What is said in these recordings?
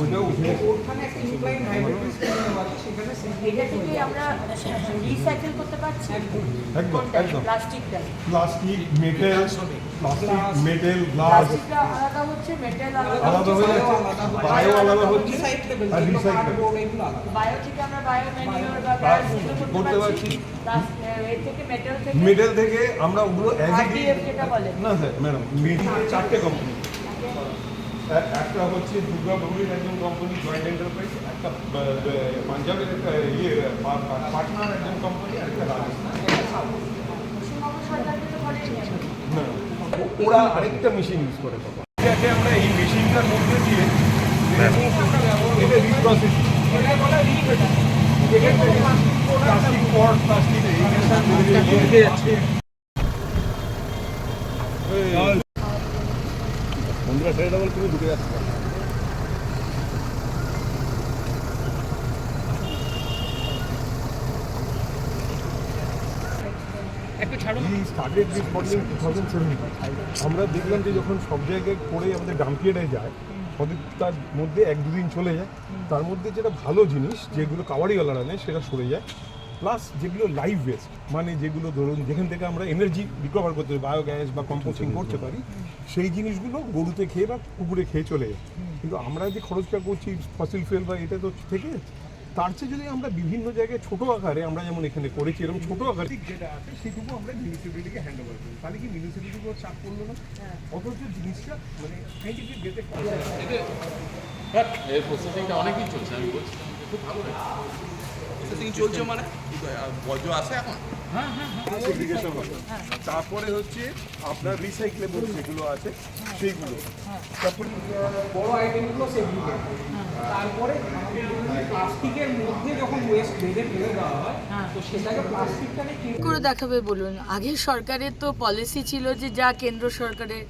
ওইটা উঠে ওখানে একটা ইনক্লাইন হাইব্রিড সিস্টেম আছে, সেখানে এটা থেকে আমরা রিসাইকেল করতে পারছি একদম একদম প্লাস্টিকটা। প্লাস্টিক মেটেল গ্লাস প্লাস্টিকটা আলাদা হচ্ছে, মেটাল আলাদা হয়ে যাচ্ছে, বায়ো আলাদা হচ্ছে রিসাইক্লেবল, আর যেগুলো recyclable। কার্ডবোর্ড এগুলো আলাদা। বায়ো থেকে আমরা বায়ো ম্যানিউর বা গ্যাস এগুলো করতে করতে পারছি। পারছি। এর থেকে মেটাল থেকে মেটেল থেকে আমরা ওগুলো RDF যেটা বলে। না স্যার ম্যাডাম মেটেল 4টে কোম্পানি, একটা হচ্ছে দুর্গা গৌরীর একজন কোম্পানি জয়েন্ট এন্টারপ্রাইজ, একটা পাঞ্জাবের একটা পাটনার একজন কোম্পানি, আর একটা রাজস্থান। পশ্চিমবঙ্গ সরকার কিন্তু করেনি এখন। না ওরা আরেকটা মেশিন ইউজ করে তখন এটাকে আমরা এই মেশিনটার মধ্যে দিয়ে এটা রিপ্রসেসিং, এটা বলে রিভেটা। প্লাস্টিক পট প্লাস্টিক বন্ধুরা ছেড়ে দেবো, তুমি ঢুকে যাচ্ছ। আমরা দেখলাম যে যখন সব জায়গায় করে আমাদের ডাম্পিয়ারে যায়, ওদের তার মধ্যে 1-2 দিন চলে যায়, তার মধ্যে যেটা ভালো জিনিস যেগুলো কাওয়ারিওয়ালারা নেয় সেটা সরে যায়, প্লাস যেগুলো লাইভ ওয়েস্ট মানে যেগুলো ধরুন যেখান থেকে আমরা এনার্জি রিকভার করতে পারি, বায়োগ্যাস বা কম্পোস্টিং করতে পারি, সেই জিনিসগুলো গরুতে খেয়ে বা কুকুরে খেয়ে চলে যায়। কিন্তু আমরা যে খরচটা করছি ফসিল ফুয়েল বা এটা তো থেকে যাচ্ছে, তার চেয়ে যদি আমরা বিভিন্ন জায়গায় ছোটো আকারে আমরা যেমন এখানে করেছি এরকম ছোটো আকারে যেটা আছে সেটুকু আমরা মিউনিসিপ্যালিটিকে হ্যান্ড ওভার করি, তাহলে কি মিউনিসিপ্যালিটিকেও চাপ পড়লো না, অথচ জিনিসটা মানে সাইন্টিফিক গেটে এর প্রসেসিংটা অনেকদিন চলছে, আমি বলছি খুব ভালো প্রসেসিং চলছে, মানে বর্জ্য আছে এখন। সেগ্রিগেশন হবে, তারপরে হচ্ছে আপনার রিসাইক্লেবল যেগুলো আছে সেইগুলো, তারপরে বড় আইটেমগুলো সেগ্রিগেট, তারপরে প্লাস্টিকের মধ্যে যখন ওয়েস্ট বেঁধে ফেলে দেওয়া হয়, তো সেটাকে প্লাস্টিকটাকে কি করে দেখাবে বলুন? আগে সরকারের তো পলিসি ছিল যে যা কেন্দ্র সরকারের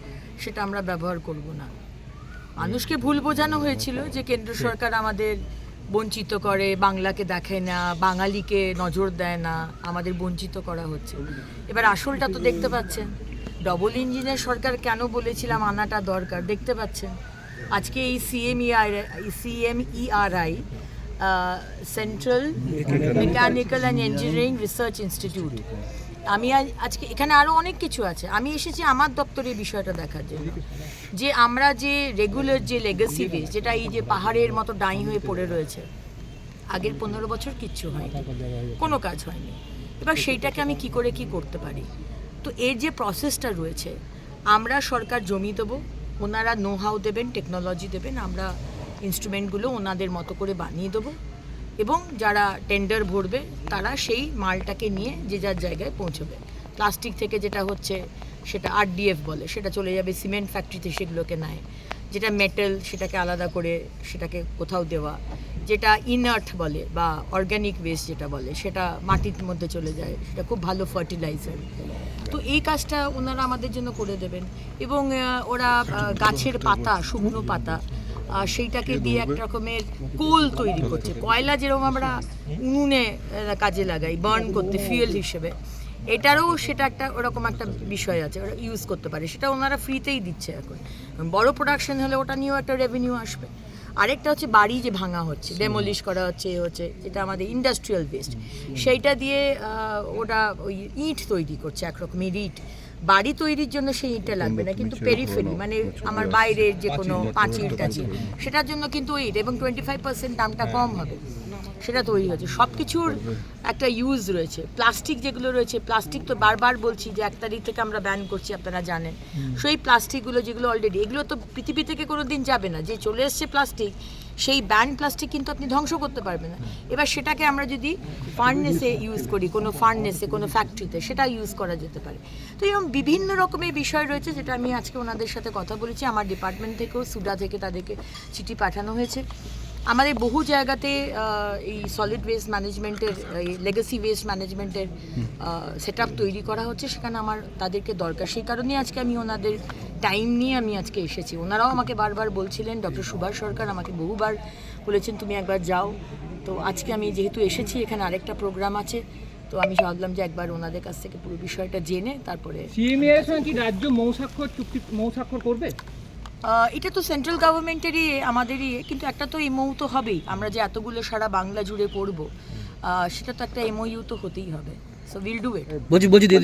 সেটা আমরা ব্যবহার করব না। মানুষকে ভুল বোঝানো হয়েছিল যে কেন্দ্র সরকার আমাদের বঞ্চিত করে, বাংলাকে দেখে না, বাঙালিকে নজর দেয় না, আমাদের বঞ্চিত করা হচ্ছে। এবার আসলটা তো দেখতে পাচ্ছেন, ডবল ইঞ্জিনের সরকার কেন বলেছিলাম আনাটা দরকার, দেখতে পাচ্ছেন আজকে এই CMERI central mechanical and engineering research institute, আমি আজকে এখানে আরও অনেক কিছু আছে, আমি এসেছি আমার দপ্তরে এই বিষয়টা দেখার জন্য যে আমরা যে রেগুলার যে লেগাসি বেস, যেটা এই যে পাহাড়ের মতো ডাই হয়ে পড়ে রয়েছে, আগের 15 বছর কিচ্ছু হয়নি, কোনো কাজ হয়নি। এবার সেইটাকে আমি কি করে কি করতে পারি, তো এর যে প্রসেসটা রয়েছে, আমরা সরকার জমি দেবো, ওনারা নো হাউ দেবেন, টেকনোলজি দেবেন, আমরা ইনস্ট্রুমেন্টগুলো ওনাদের মতো করে বানিয়ে দেবো, এবং যারা টেন্ডার ভরবে তারা সেই মালটাকে নিয়ে যে যার জায়গায় পৌঁছবে। প্লাস্টিক থেকে যেটা হচ্ছে সেটা RDF বলে, সেটা চলে যাবে সিমেন্ট ফ্যাক্টরিতে, সেগুলোকে নেয়। যেটা মেটাল সেটাকে আলাদা করে সেটাকে কোথাও দেওয়া, যেটা ইনার্ট বলে বা অর্গ্যানিক ওয়েস্ট যেটা বলে সেটা মাটির মধ্যে চলে যায়, সেটা খুব ভালো ফার্টিলাইজার। তো এই কাজটা ওনারা আমাদের জন্য করে দেবেন, এবং ওরা গাছের পাতা, শুকনো পাতা, সেইটাকে দিয়ে এক রকমের কোল তৈরি করছে, কয়লা যেরকম আমরা উনুনে কাজে লাগাই বার্ন করতে ফিউয়েল হিসেবে, এটারও সেটা একটা ওরকম একটা বিষয় আছে, ওরা ইউজ করতে পারে, সেটা ওনারা ফ্রিতেই দিচ্ছে এখন। বড় প্রোডাকশন হলে ওটা নিয়েও একটা রেভিনিউ আসবে। আরেকটা হচ্ছে বাড়ি যে ভাঙা হচ্ছে, ডেমোলিশ করা হচ্ছে, যেটা আমাদের ইন্ডাস্ট্রিয়াল ওয়েস্ট, সেইটা দিয়ে ওরা ওই ইট তৈরি করছে, একরকমের ইট। বাড়ি তৈরির জন্য সেই ইটটা লাগবে না, কিন্তু পেরিফেরি মানে আমার বাইরের যে কোনো পাঁচিল টাচিল, সেটার জন্য কিন্তু ইট, এবং 25% দামটা কম হবে, সেটা তৈরি হচ্ছে। সব কিছুর একটা ইউজ রয়েছে। প্লাস্টিক যেগুলো রয়েছে, প্লাস্টিক তো বারবার বলছি যে 1 তারিখ থেকে আমরা ব্যান করছি, আপনারা জানেন। সেই প্লাস্টিকগুলো যেগুলো অলরেডি, এগুলো তো পৃথিবী থেকে কোনো দিন যাবে না, যে চলে এসছে প্লাস্টিক, সেই ব্যান প্লাস্টিক কিন্তু আপনি ধ্বংস করতে পারবেন না। এবার সেটাকে আমরা যদি ফার্নেসে ইউজ করি, কোনো ফার্নেসে, কোনো ফ্যাক্টরিতে, সেটা ইউজ করা যেতে পারে। তো এরকম বিভিন্ন রকমের বিষয় রয়েছে, যেটা আমি আজকে ওনাদের সাথে কথা বলেছি। আমার ডিপার্টমেন্ট থেকেও সুডা থেকে তাদেরকে চিঠি পাঠানো হয়েছে। আমাদের বহু জায়গাতে এই সলিড ওয়েস্ট ম্যানেজমেন্টের, এই লেগাসি ওয়েস্ট ম্যানেজমেন্টের সেট আপ তৈরি করা হচ্ছে, সেখানে আমার তাদেরকে দরকার। সেই কারণেই আজকে আমি ওনাদের টাইম নিয়ে আমি আজকে এসেছি। ওনারাও আমাকে বারবার বলছিলেন, ডক্টর সুভাষ সরকার আমাকে বহুবার বলেছেন তুমি একবার যাও। তো আজকে আমি যেহেতু এসেছি, এখানে আরেকটা প্রোগ্রাম আছে, তো আমি ভাবলাম যে একবার ওনাদের কাছ থেকে পুরো বিষয়টা জেনে তারপরে। সিএমএর সঙ্গে কি রাজ্য মৌস্বাক্ষর করবে? এটা তো সেন্ট্রাল গভর্নমেন্টেরই আমাদেরই, কিন্তু একটা তো এমও তো হবেই, আমরা যে এতগুলো সারা বাংলা জুড়ে করব সেটা তো একটা এমওইউ তো হতেই হবে, সো উইল ডু ইট। বলছি দিদি